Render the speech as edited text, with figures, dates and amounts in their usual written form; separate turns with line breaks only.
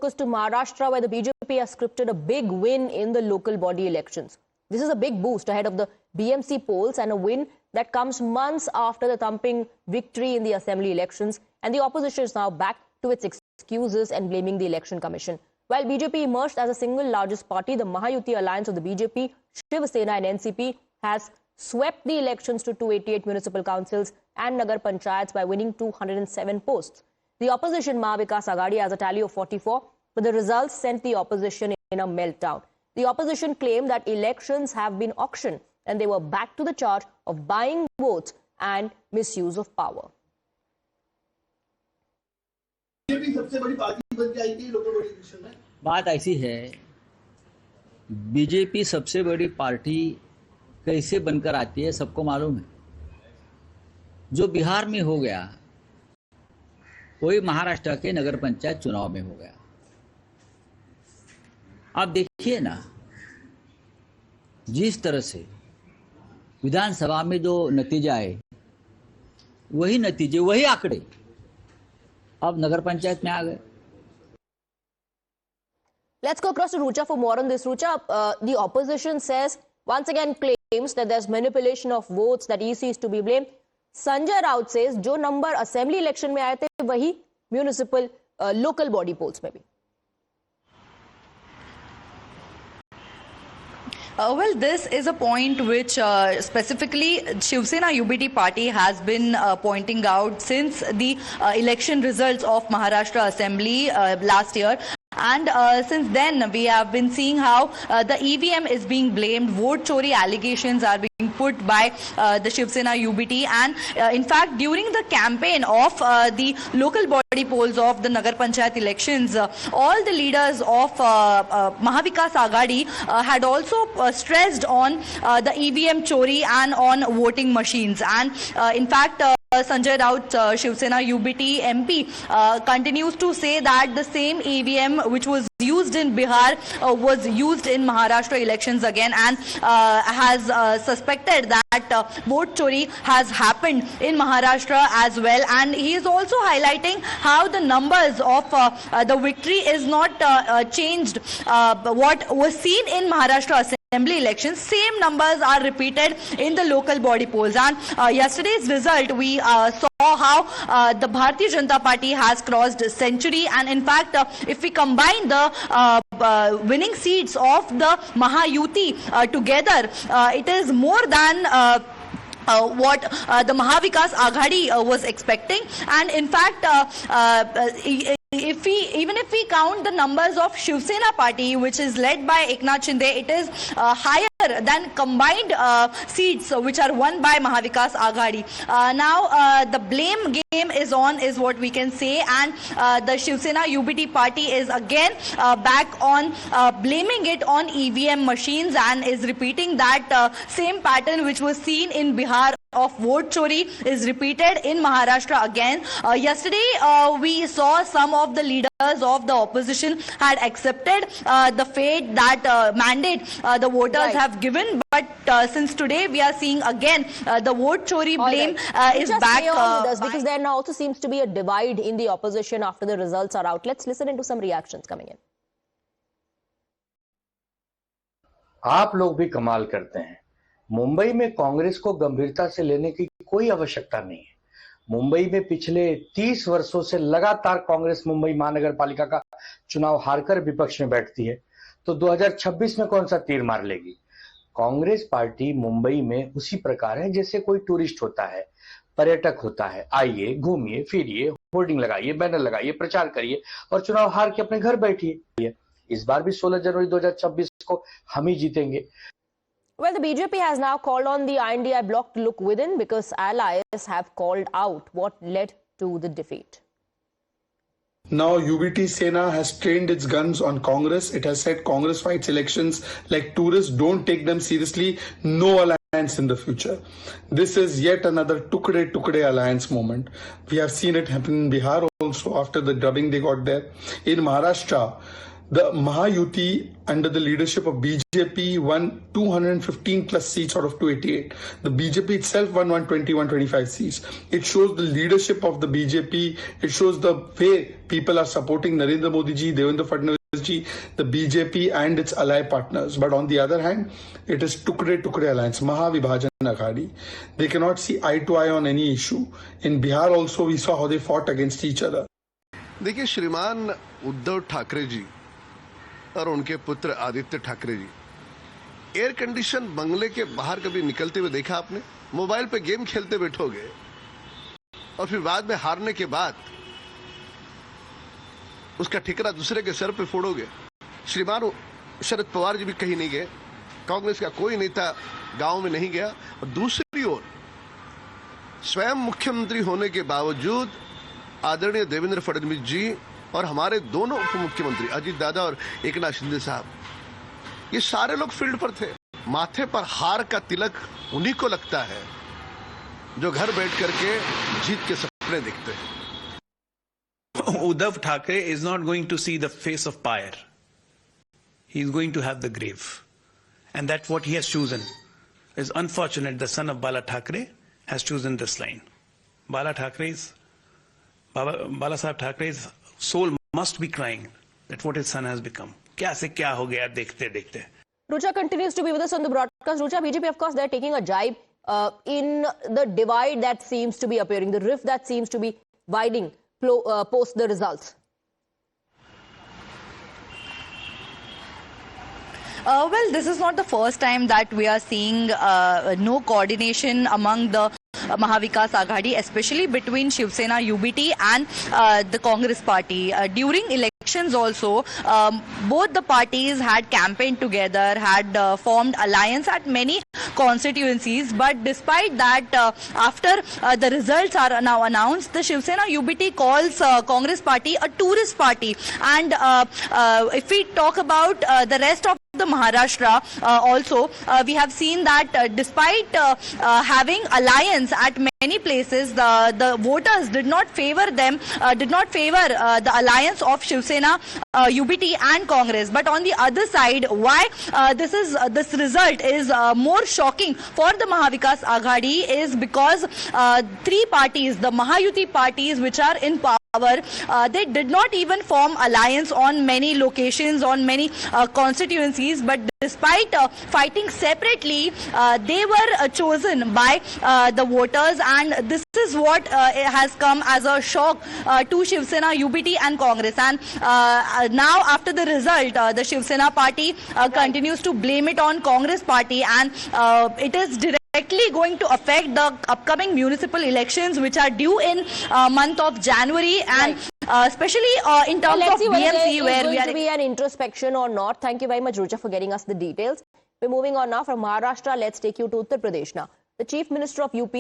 focus to Maharashtra, where the BJP has scripted a big win in the local body elections. This is a big boost ahead of the BMC polls and a win that comes months after the thumping victory in the assembly elections. And the opposition is now back to its excuses and blaming the Election Commission. While BJP emerged as the single largest party, the Mahayuti alliance of the BJP, Shiv Sena and NCP has swept the elections to 288 municipal councils and Nagar Panchayats by winning 207 posts. The opposition, Maha Vikas Aghadi, has a tally of 44, but the results sent the opposition in a meltdown. The opposition claimed that elections have been auctioned and they were back to the charge of buying votes and misuse of power.
बात ऐसी है, BJP सबसे बड़ी party कैसे बनकर आती है सबको मालूम है। जो बिहार में हो गया वही महाराष्ट्र के नगर पंचायत चुनाव में हो गया। आप देखिए ना, जिस तरह से विधानसभा में जो नतीजे आए वही नतीजे, वही आंकड़े अब नगर पंचायत में आ गए।
Let's go across to Rucha for more on this. Rucha, the opposition says, once again claims that there's manipulation of votes, that EC is to be blamed. Sanjay Raut says, जो number assembly election में आए थे वही municipal local body polls में भी.
Well, this is a point which specifically Shiv Sena UBT party has been pointing out since the election results of Maharashtra Assembly last year. And since then, we have been seeing how the EVM is being blamed. Vote chori allegations are being put by the Shiv Sena UBT. And in fact, during the campaign of the local body polls of the Nagar Panchayat elections, all the leaders of Maha Vikas Aghadi had also stressed on the EVM chori and on voting machines. And in fact, Sanjay Raut, Shiv Sena UBT MP, continues to say that the same EVM which was used in Bihar was used in Maharashtra elections again, and has suspected that vote chori has happened in Maharashtra as well. And he is also highlighting how the numbers of the victory is not changed. What was seen in Maharashtra Assembly elections, same numbers are repeated in the local body polls. And yesterday's result, we saw how the Bharatiya Janata Party has crossed century. And in fact, if we combine the winning seats of the Mahayuti together, it is more than what the Maha Vikas Aghadi was expecting. And in fact, even if we count the numbers of Shiv Sena party, which is led by Eknath Shinde, it is higher than combined seats which are won by Maha Vikas Aghadi. Now the blame game is on, is what we can say, and the Shiv Sena UBT party is again back on blaming it on EVM machines, and is repeating that same pattern which was seen in Bihar of vote chori is repeated in Maharashtra again. Yesterday we saw some of the leaders of the opposition had accepted the fate that mandate the voters have given, but since today we are seeing again the vote chori blame is back.
Because there now also seems to be a divide in the opposition after the results are out. Let's listen into some reactions coming in.
आप लोग भी कमाल करते हैं। मुंबई में कांग्रेस को गंभीरता से लेने की कोई आवश्यकता नहीं है। मुंबई में पिछले 30 वर्षों से लगातार कांग्रेस मुंबई महानगर पालिका का चुनाव हारकर विपक्ष में बैठती है, तो 2026 में कौन सा तीर मार लेगी। कांग्रेस पार्टी मुंबई में उसी प्रकार है जैसे कोई टूरिस्ट होता है, पर्यटक होता है। आइए, घूमिए, फिरिए, होर्डिंग लगाइए, बैनर लगाइए, प्रचार करिए और चुनाव हार के अपने घर बैठिए। इस बार भी 16 जनवरी 2026 को हम ही जीतेंगे।
Well, the BJP has now called on the INDI bloc to look within because allies have called out what led to the defeat.
Now UBT Sena has trained its guns on Congress. It has said Congress fights elections like tourists, don't take them seriously, no alliance in the future. This is yet another Tukde alliance moment. We have seen it happen in Bihar also after the dubbing they got there. In Maharashtra, The Mahayuti under the leadership of BJP won 215 plus seats out of 288. The BJP itself won 120, 125 seats. It shows the leadership of the BJP. It shows the way people are supporting Narendra Modi ji, Devendra Fadnavis ji, the BJP and its ally partners. But on the other hand, it is Tukde alliance, Mahavibhajan Aghadi. They cannot see eye to eye on any issue. In Bihar also we saw how they fought against each other.
देखिए श्रीमान उद्धव ठाकरे जी और उनके पुत्र Aditya Thackeray ji air condition बंगले के बाहर कभी निकलते हुए देखा आपने? मोबाइल पे गेम खेलते बैठोगे और फिर बाद में हारने के बाद उसका ठिकरा दूसरे के सर पे फोड़ोगे। श्रीमान शरद पवार जी भी कहीं नहीं गए, कांग्रेस का कोई नेता गांव में नहीं गया, और दूसरी ओर स्वयं मुख्यमंत्री होने के बावजूद आदरणीय देवेंद्र फडणवीस जी और हमारे दोनों उप मुख्यमंत्री अजीत दादा और एकनाथ शिंदे साहब, ये सारे लोग फील्ड पर थे। माथे पर हार का तिलक उन्हीं को लगता है जो घर बैठ करके जीत के सपने देखते हैं।
Uddhav Thackeray is not going to see the face of pyre. He is going to have the grave. And that's what he has chosen. It's unfortunate the son of Bala Thackeray has chosen this line. Bala Saheb Thackeray's soul must be crying that what his son has become. Kya se kya ho gaya dekhte dekhte.
Rucha continues to be with us on the broadcast. Rucha, BJP, of course, they're taking a jibe in the divide that seems to be appearing, the rift that seems to be widening post the results.
Well, this is not the first time that we are seeing no coordination among the Mahavikas Aghadi, especially between Shiv Sena, UBT and the Congress party. During elections also, both the parties had campaigned together, had formed alliance at many constituencies, but despite that, after the results are now announced, the Shiv Sena UBT calls Congress party a tourist party. And if we talk about the rest of the Maharashtra also, we have seen that despite having alliance at many places, the voters did not favor them, the alliance of Shiv Sena, UBT and Congress. But on the other side, why this result is more shocking for the Mahavikas Aghadi is because three parties, the Mahayuti parties which are in power, they did not even form alliance on many locations, on many constituencies, but despite fighting separately, they were chosen by the voters, and this is what has come as a shock to Shiv Sena, UBT and Congress. And now after the result, the Shiv Sena party continues to blame it on Congress party, and it is directly going to affect the upcoming municipal elections which are due in month of January, and especially in terms of BMC, where we are
to be an introspection or not. Thank you very much, Rucha, for getting us the details. We're moving on now from Maharashtra. Let's take you to Uttar Pradesh now. The Chief Minister of UP